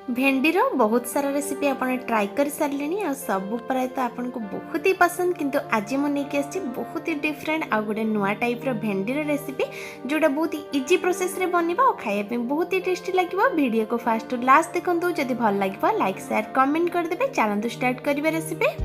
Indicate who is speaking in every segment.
Speaker 1: भेंडीर बहुत सारा रेसिपी आपने ट्राई कर सारे आ सब प्राय तो आपन को बहुत ही पसंद किंतु आज मुझे बहुत ही डिफरेंट आ गोटे नुआ टाइप भेंडीर रेसिपी जोटा बहुत ही इजी प्रोसेस रे बनवा और खाया बहुत ही टेस्टी लगे। वीडियो को फास्ट टू लास्ट देखो जदि भल लगे लाइक शेयर कमेंट करदे। चलतु स्टार्ट करिबा रेसिपी।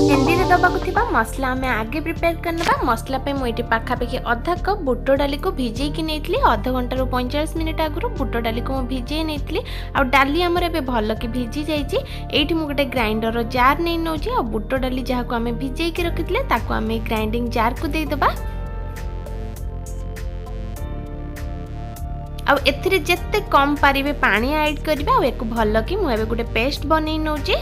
Speaker 1: भेंडी दबाक मसला आम आगे प्रिपेयर करना। मसला मुझे पाखापाखि अधा कप बुट डाली को भिजे नहीं अध घंटा 45 मिनिट आगु बुट डाली को भिजे नहीं आ डाली आमर ए भल कि भिजी जाइए। गोटे ग्राइंडर जार नहीं नौ आ बुट डाली जहाँ को आम भिजे रखी आम ग्राइंडिंग जार को देदेबा। एथिरे जेते कम पारिबे पानी ऐड करबा एक भल कि मुझे गोटे पेस्ट बनै नौची।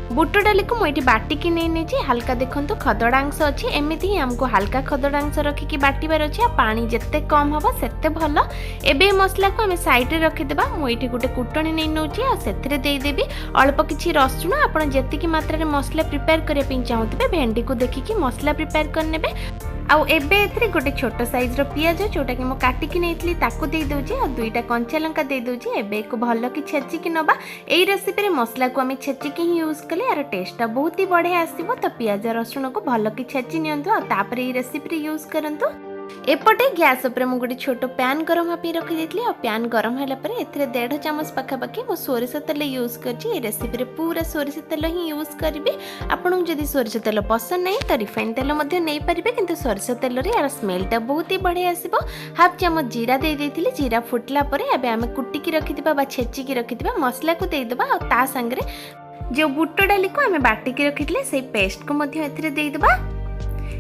Speaker 1: बुट डाली को मुझे बाटिकी नहीं हल्का देखो खदड़ांश अच्छी एमती ही आमको हल्का खदड़ांश रखिकी बाटिबार अच्छे। पानी जिते कम हम से भल। एबे मसला को आम साइड रखीदे। मुझे गोटे कुटनी नहीं नौची से देदेवी अल्प किसी रसुण। आप जी मात्रा मसला प्रिपेयर करने चाहूथे भेंडी को देखिकी मसला प्रिपेयर करने। आबे गोटे छोट साइज पियाज जोटा कि मुझे काटिकी नहीं ताकू दे दूची और दुईटा कंचा लंका दे दूची। एबे को भल कि छेचिकी नबा। एई रेसिपी रे मसला को आम छेचिकी ही यूज कले यार टेस्टा बहुत ही बढ़िया आसीबो। तो पियाज रसुण को भल कि छेची नियंतु और तापर एई रेसिपी रे यूज करंतु। एपटे गैस उपर मुझे गोटे छोट पैन गरम हाँपी रखी देती और पैन गरम है 1.5 चामच पाखापाखि मो सोरिष तेल यूज कर रेसिपी रे पूरा सोरिष तेल ही यूज करी। आपको जदि सोरिष तेल पसंद नहीं तो रिफाइन तेल नहीं पारे किंतु सोरिष तेल रे यार स्मेलटा बहुत ही बढ़िया आसीबो। हाफ चामच जीरा दे देथिली। जीरा फुटला परे एबे आमे कुटिकी रखिथिबा बा छेचिकी रखिथिबा मसला को देदेबा और ता संगे जो बुट डाली को आमे बाटिकी रखिथिले से पेस्ट को मध्य एथिरे देदेबा।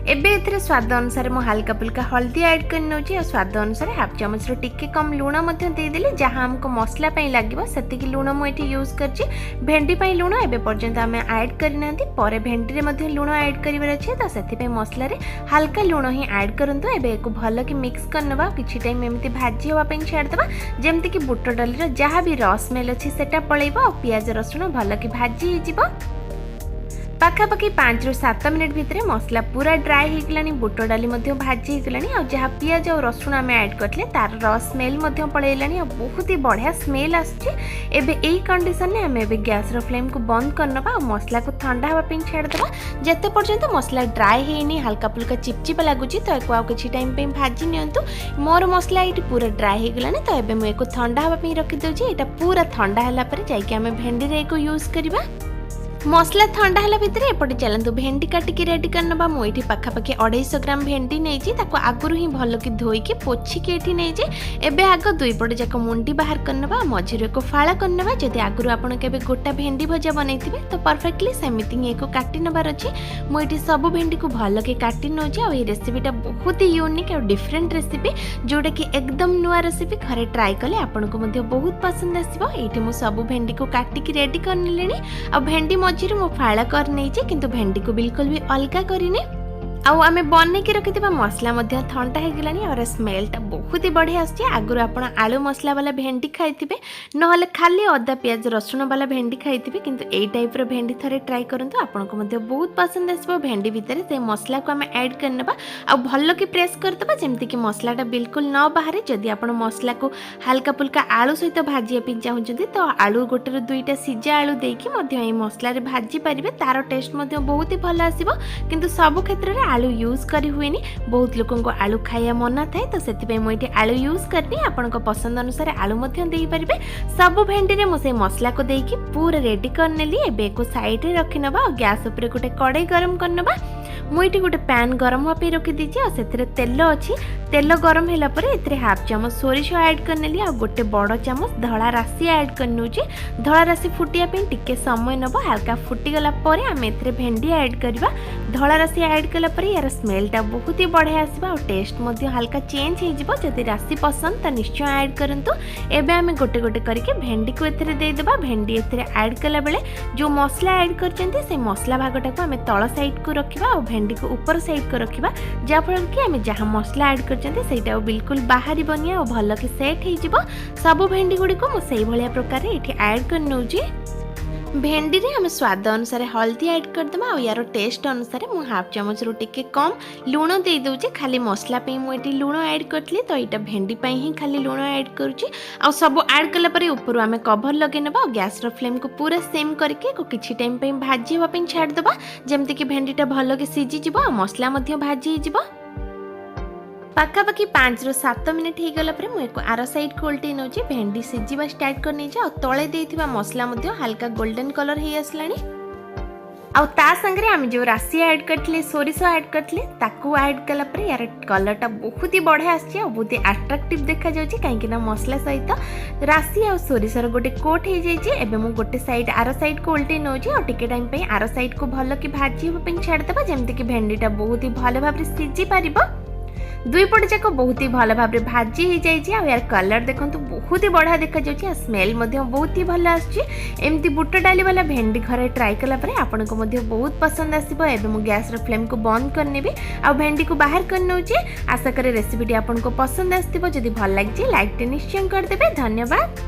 Speaker 1: एबे एथिरे स्वाद अनुसार मो हल्का फुल्का हल्दी ऐड कर नौची और स्वाद अनुसार हाफ चामच टिके कम लुण मध्य देदेली जहाँ हमको मसला पई लागिबो सेतिकी लुण मो एठी यूज करची। भेंडी पई लुण एबे पर्यंत आमे ऐड करनांती परे भेंडी रे मध्य लुण ऐड करिवार अछि तो सेति पई मसला रे हल्का लुण ही ऐड करंतु। एबे एको भल कि मिक्स करनबा किछि टाइम एमती भाजी होवा पई छाड़ देबा जेमति कि बुट डाली रो जहाँ भी रस स्मेल अछि सेटा पळेबो और पियाज रसुण भल कि भाजी हे जिवो। पाखापाखि 5 ରୁ 7 मिनिट भितर मसला पूरा ड्राई हो गलानी बुट डाली भाजी होगलानी और जहाँ पियाज और रसुण आम ऐड करते तार रस स्मेल पलैलानी और बहुत ही बढ़िया स्मेल आसुची। एबे एई कंडीशन में आम एबे गैस रो फ्लेम को बंद करनबा और मसला को ठंडा हवा पे छाड़देबा जेते पर्यंत मसला ड्राई हेनी हल्का फुल्का चिपचिपा लागुची। तो एको आउ किछि टाइम पे भाजी नियंतु। मोर मसला एटी पूरा ड्राई हो गलानी तो एबे मु एको ठंडा हवा पे रखि दउची। एटा पूरा ठंडा हला परे जाइके आम भेंडी रे एको यूज करबा। मसला ठंडा है भितर एपटे चलतु भेंडी काटिकी रेडी करनबा। मुझे पाखापाखि 250 ग्राम भेंडी नहीं आगुरी ही भल कि धोईकी पोछिकी एठी नहीं एबे आग दुई पट जाक मुंडी बाहर करनबा मझिर एक फाड़ा करनबा। जदि आगुरी आपण केबे गोटा भेंडी भजा बनैथिबे तो परफेक्टली सेमिति ही एको काटी नबार अछि। मुझे सब भेंडी को भल के काटी नौची और ये रेसिपीटा बहुत ही यूनिक और डिफरेंट रेसिपी जोटा कि एकदम नुआ रेसिपी घरे ट्राई कले आपन को मध्य बहुत पसंद आसीबो। एठी मु सब भेंडी को काटिकी रेडी करनेलेनी और भेंडी मझिर मो फाड़ा कर नहीं किंतु भेंडी को बिल्कुल भी अलगा करिनी। आमे बन के रखिथिबा मसला मध्य ठंडा हो गलानी और स्मेलटा बहुत ही बढ़िया आछि। आगुर आपण आलू मसला वाला भेंडी खाइथिबे नहले खाली अदा प्याज रसुण वाला भेंडी खाइथिबे किंतु एई टाइप रो भेंडी थरे ट्राई करंतु आपण को मध्य बहुत पसंद आसीबो। भेंडी भितर से मसला को आमे ऐड करनबा आ भल्लो की प्रेस करदबा जेमति कि मसलाटा बिल्कुल न बाहरे। जदि आपण मसला को हल्का फुल्का आलू सहित भाजिया पिन चाहुचंती तो आलू गोटे रो दुईटा सिजा आलू देकी मध्य एई मसला रे भाजी परिबे तारो टेस्ट मध्य बहुत ही भल आसीबो। किंतु सब क्षेत्र रे आलू यूज करी हुएनी बहुत लोगों को आलू खाया मना थाए तो सेति मुझे आलू यूज करनी आपण पसंद अनुसार आलू दे पारे। सब भेंडी रे मुझे मसला को देकी पूरा रेडी करनेली। एबे को साइड रे रखी नबा और गैस ऊपर गोटे कड़ाई गरम करनबा। मुझे गोटे पैन गरम हुआ पे रखी दीजिए और से तेल अच्छी तेल गरम है एथिरे हाफ चामच सोरिष ऐड करनेली और गोटे बड़ चामच धड़ा राशि ऐड करनौची। धड़ा राशि फुटिया पे टिके समय नब हल्का फुटीगला आम एथिरे भेंडी ऐड करवा। धड़ा राशि ऐड कला परे यार स्मेलटा बहुत ही बढ़िया आसीबा और टेस्ट मध्य हल्का चेंज हो जिवो। जदि राशि पसंद तो निश्चय ऐड करंतु। एबे आमे गोटे गोटे करके भेंडी को एथिरे दे देबा। भेंडी एथिरे ऐड कला बेले जो मसला ऐड करचंती से मसला भागटा को आमे तळ साइड को रखिबा और भेंडी को ऊपर साइड को रखिबा जाफल कि आमे जहां मसला ऐड करचंती सेटा बिल्कुल बाहरी बनिया और भल कि सेट हो जिवो। सब भेंडी गुडी को मो सेही भलिया प्रकार एठी ऐड कर नउजी। भेंडी रे हम स्वाद अनुसार हल्दी ऐड करदेमा और यार टेस्ट अनुसार मु हाफ चमच रु टिके कम लुण दे दूची खाली मसला पे मु एटी लुण ऐड करतली तो एटा भेंडी पे ही खाली लुण ऐड करूची आ सब ऐड कला परे ऊपर आमे कवर लगे नेबा और गैस रो फ्लेम को पूरा सेम करके को किछि टाइम पे भाजी होबा पे छाड़ देबा जेमति कि भेंडीटा भलो के सिजी जिवो आ मसला मध्ये भाजी जिवो पाखापाखि 5 ରୁ 7 मिनिट हो गला परे मु आर साइड को उल्टे नौची भेंडी सिजिबा स्टार्ट करनी जा और तळे देथिबा मसला मध्ये हल्का गोल्डन कलर हे आसलानी आ ता संगरे हम जो राशि ऐड करथले सोरिस ऐड करथले ताकू ऐड कला परे यार कलरटा बहुत ही बढ़िया आछि और बहुत ही अट्रैक्टिव देखा जाउची काहे कि ना मसला सहित राशि और सोरिसर गोटे कोट हे जाई जे एबे मु गोटे साइड आर साइड को उल्टे नौची और टिके टाइम पे आर साइड को भलो कि भाजी हो पे छाड़ देबा जेमति कि भेंडीटा बहुत ही भलो भाबरे सिजी पारिबो दुई पट जाक बहुत ही भल भाव भाजी हो जाए और यार कलर देखो बहुत ही बढ़िया देखा जाए स्मेल बहुत ही भल आमती बुट डाली वाला भेंडी घरे ट्राई कला आपन को बहुत पसंद आसो एवं मु गैस फ्लेम को बंद करनेबी आ भेंडी को बाहर कर नौचे आशा करे रेसिपीटी आपन को पसंद आसो जदि भल लगे लाइक निश्चय करदेवे धन्यवाद।